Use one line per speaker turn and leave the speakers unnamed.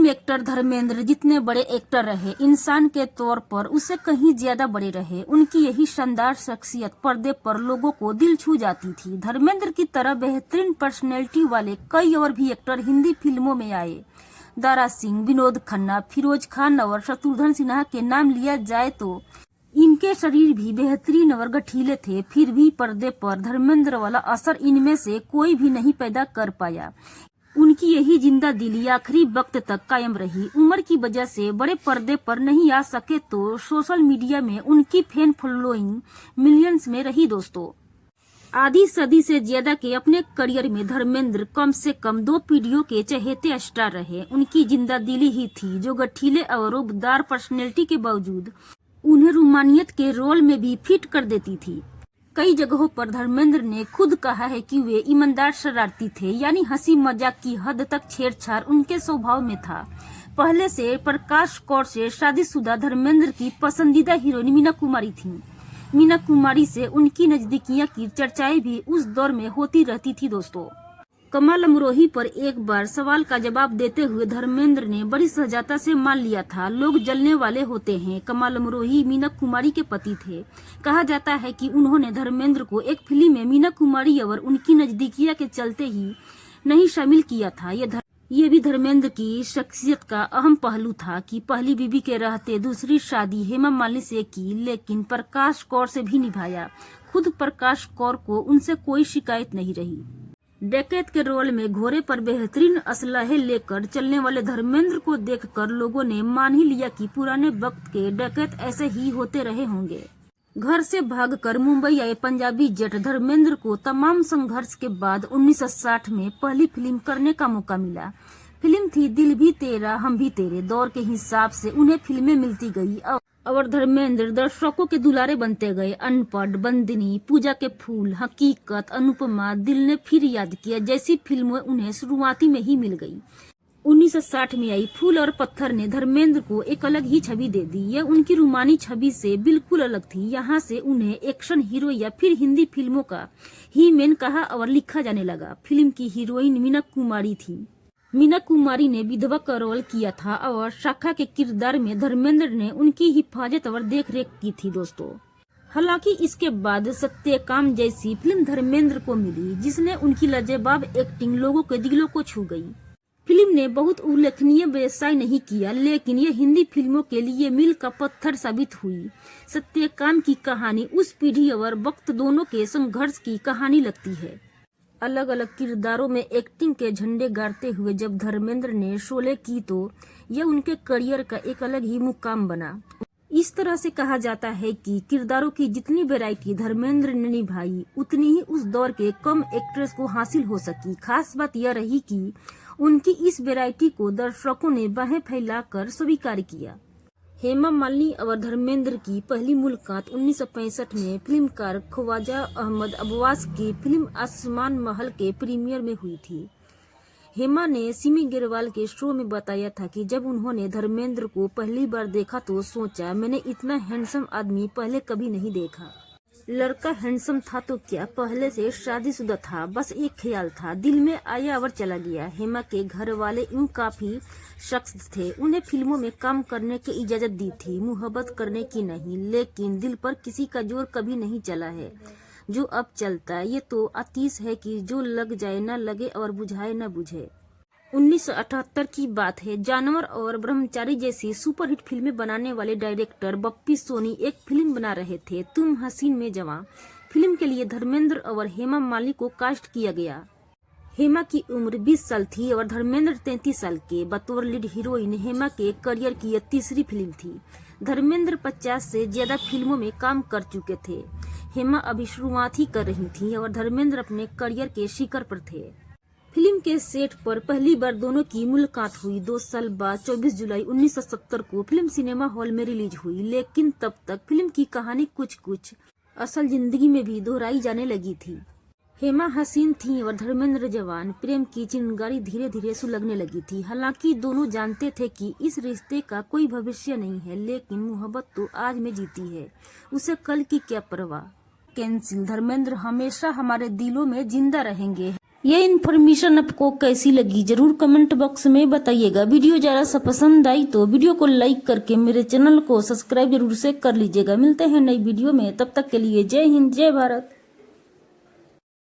Film actor Dharmendra जितने बड़े actor रहे, इंसान के तौर पर उससे कहीं ज्यादा बड़े रहे। उनकी यही शानदार शख्सियत पर्दे पर लोगों को दिल छू जाती थी। धर्मेंद्र की तरह बेहतरीन पर्सनैलिटी वाले कई और भी एक्टर हिंदी फिल्मों में आए। दारा सिंह, विनोद खन्ना, फिरोज खान और शत्रुघ्न सिन्हा के नाम लिया जाए तो इनके शरीर भी बेहतरीन और गठीले थे, फिर भी पर्दे पर धर्मेंद्र वाला असर इनमें से कोई भी नहीं पैदा कर पाया। उनकी यही जिंदा दिली आखिरी वक्त तक कायम रही। उम्र की वजह से बड़े पर्दे पर नहीं आ सके तो सोशल मीडिया में उनकी फैन फॉलोइंग मिलियंस में रही। दोस्तों, आधी सदी से ज्यादा के अपने करियर में धर्मेंद्र कम से कम 2 पीढ़ियों के चहेते स्टार रहे। उनकी जिंदा दिली ही थी जो गठीले और उबदार पर्सनैलिटी के बावजूद उन्हें रूमानियत के रोल में भी फिट कर देती थी। कई जगहों पर धर्मेंद्र ने खुद कहा है कि वे ईमानदार शरारती थे, यानी हंसी मजाक की हद तक छेड़छाड़ उनके स्वभाव में था। पहले से प्रकाश कौर से शादीशुदा धर्मेंद्र की पसंदीदा हीरोइन मीना कुमारी थी। मीना कुमारी से उनकी नजदीकियां की चर्चाएं भी उस दौर में होती रहती थी। दोस्तों, कमाल अमरोही पर एक बार सवाल का जवाब देते हुए धर्मेंद्र ने बड़ी सहजता से मान लिया था, लोग जलने वाले होते हैं। कमाल अमरोही मीना कुमारी के पति थे। कहा जाता है कि उन्होंने धर्मेंद्र को एक फिल्म में मीना कुमारी और उनकी नजदीकियां के चलते ही नहीं शामिल किया था। ये भी धर्मेंद्र की शख्सियत का अहम पहलू था कि पहली बीवी के रहते दूसरी शादी हेमा मालिनी से की, लेकिन प्रकाश कौर से भी निभाया। खुद प्रकाश कौर को उनसे कोई शिकायत नहीं रही। डकैत के रोल में घोड़े पर बेहतरीन असलहे लेकर चलने वाले धर्मेंद्र को देखकर लोगों ने मान ही लिया कि पुराने वक्त के डकैत ऐसे ही होते रहे होंगे। घर से भागकर मुंबई आए पंजाबी जट धर्मेंद्र को तमाम संघर्ष के बाद 1960 में पहली फिल्म करने का मौका मिला। फिल्म थी दिल भी तेरा हम भी तेरे। दौर के हिसाब से उन्हें फिल्में मिलती गई और धर्मेंद्र दर्शकों के दुलारे बनते गए। अनपढ़, बंदिनी, पूजा के फूल, हकीकत, अनुपमा, दिल ने फिर याद किया जैसी फिल्में उन्हें शुरुआती में ही मिल गई। 1960 में आई फूल और पत्थर ने धर्मेंद्र को एक अलग ही छवि दे दी। यह उनकी रूमानी छवि से बिल्कुल अलग थी। यहाँ से उन्हें एक्शन हीरो या फिर हिंदी फिल्मों का ही मेन कहा और लिखा जाने लगा। फिल्म की हीरोइन मीना कुमारी थी। मीना कुमारी ने विधवा का रोल किया था और शाखा के किरदार में धर्मेंद्र ने उनकी हिफाजत और देखरेख की थी। दोस्तों, हालांकि इसके बाद सत्यकाम जैसी फिल्म धर्मेंद्र को मिली जिसने उनकी लाजवाब एक्टिंग लोगों के दिलों को छू गई। फिल्म ने बहुत उल्लेखनीय व्यवसाय नहीं किया, लेकिन यह हिंदी फिल्मों के लिए मील का पत्थर साबित हुई। सत्यकाम की कहानी उस पीढ़ी और वक्त दोनों के संघर्ष की कहानी लगती है। अलग अलग किरदारों में एक्टिंग के झंडे गाड़ते हुए जब धर्मेंद्र ने शोले की तो यह उनके करियर का एक अलग ही मुकाम बना। इस तरह से कहा जाता है कि किरदारों की जितनी वैरायटी धर्मेंद्र ने निभाई उतनी ही उस दौर के कम एक्ट्रेस को हासिल हो सकी। खास बात यह रही कि उनकी इस वैरायटी को दर्शकों ने बाहें फैलाकर स्वीकार किया। हेमा मालिनी और धर्मेंद्र की पहली मुलाकात 1965 में फिल्मकार ख्वाजा अहमद अब्बास की फिल्म आसमान महल के प्रीमियर में हुई थी। हेमा ने सिमी गिरवाल के शो में बताया था कि जब उन्होंने धर्मेंद्र को पहली बार देखा तो सोचा, मैंने इतना हैंडसम आदमी पहले कभी नहीं देखा। लड़का हैंडसम था तो क्या, पहले से शादीशुदा था, बस एक ख्याल था, दिल में आया और चला गया। हेमा के घर वाले यूं काफी शख्स थे, उन्हें फिल्मों में काम करने की इजाजत दी थी, मुहब्बत करने की नहीं, लेकिन दिल पर किसी का जोर कभी नहीं चला है जो अब चलता। ये तो आतिश है कि जो लग जाए न लगे और बुझाए न बुझे। 1978 की बात है। जानवर और ब्रह्मचारी जैसी सुपरहिट फिल्में बनाने वाले डायरेक्टर बप्पी सोनी एक फिल्म बना रहे थे, तुम हसीन में जवां। फिल्म के लिए धर्मेंद्र और हेमा मालिनी को कास्ट किया गया। हेमा की उम्र 20 साल थी और धर्मेंद्र 33 साल के। बतौर लीड हीरोइन हेमा के करियर की यह तीसरी फिल्म थी। धर्मेंद्र 50 से ज्यादा फिल्मों में काम कर चुके थे। हेमा अभी शुरुआत ही कर रही थी और धर्मेंद्र अपने करियर के शिखर पर थे। फिल्म के सेट पर पहली बार दोनों की मुलाकात हुई 2 साल बाद 24 जुलाई 1970 को फिल्म सिनेमा हॉल में रिलीज हुई, लेकिन तब तक फिल्म की कहानी कुछ कुछ असल जिंदगी में भी दोहराई जाने लगी थी। हेमा हसीन थी और धर्मेंद्र जवान। प्रेम की चिंगारी धीरे धीरे सुलगने लगी थी। हालांकि दोनों जानते थे कि इस रिश्ते का कोई भविष्य नहीं है, लेकिन मोहब्बत तो आज में जीती है, उसे कल की क्या परवाह। कैंसिल। धर्मेंद्र हमेशा हमारे दिलों में जिंदा रहेंगे। ये इन्फॉर्मेशन आपको कैसी लगी जरूर कमेंट बॉक्स में बताइएगा। वीडियो जरा सा पसंद आई तो वीडियो को लाइक करके मेरे चैनल को सब्सक्राइब जरूर से कर लीजिएगा। मिलते हैं नई वीडियो में, तब तक के लिए जय हिंद जय भारत।